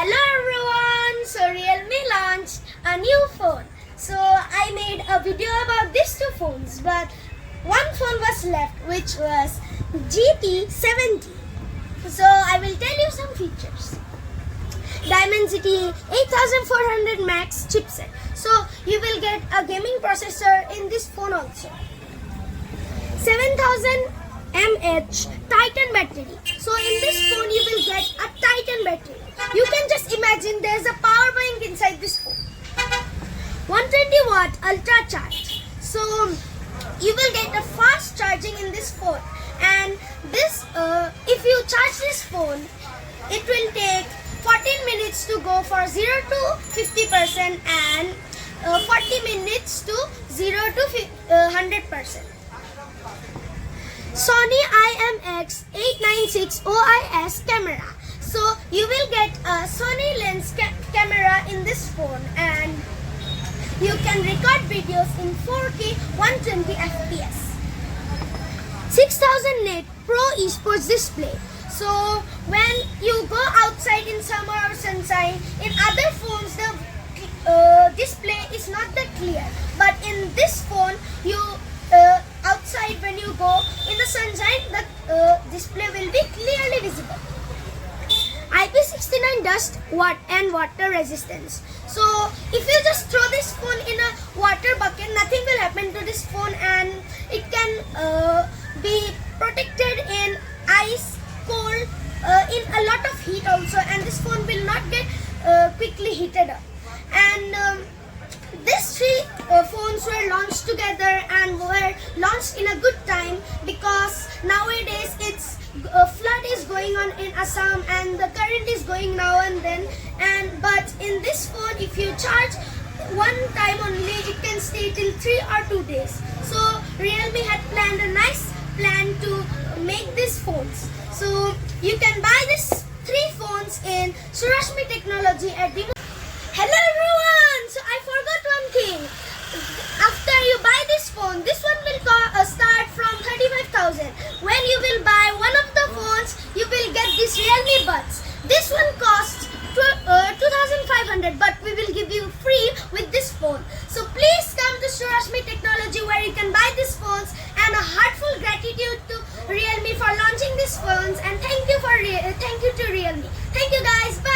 Hello everyone! So Realme launched a new phone. So I made a video about these two phones, but one phone was left, which was GT70. So I will tell you some features. Dimensity 8400 Max chipset. So you will get a gaming processor in this phone also. 7000 mAh Titan battery. So in this phone you will get a Titan battery. You can just imagine there's a power bank inside this phone. 120 watt ultra charge. So you will get a fast charging in this phone, and this if you charge this phone, it will take 14 minutes to go for 0 to 50% and 40 minutes to 0 to 100%. Sony IMX896 OIS camera. So you will get a Sony lens camera in this phone, and you can record videos in 4K 120 FPS. 6000 nit Pro esports display. So when you go outside in summer or sunshine, in other phones the display is not that clear, but in this phone you outside when you go in the sunshine, the display will be clearly visible. IP69 dust and water resistance. So if you just throw this phone in a water bucket, nothing will happen to this phone, and it can be protected in ice, cold, in a lot of heat also, and this phone will not get quickly heated up. And these three phones were launched together and were launched in a good time, because nowadays it's flood is going on in Assam and the current is going now and then, but in this phone if you charge one time only, it can stay till 3 or 2 days. So Realme had planned a nice plan to make these phones. So you can buy these 3 phones in Surashmi Technology at the... Hello everyone! So I forgot one thing. After you buy this phone, this one will start from 35,000. When you will buy one of the phones, you will get this Realme Buds. This one costs 2,500, but we will give you free with this phone. So please come to Surashmi Technology, where you can buy these phones, and a heartful gratitude to Realme for launching these phones, and thank you to Realme. Thank you guys. Bye.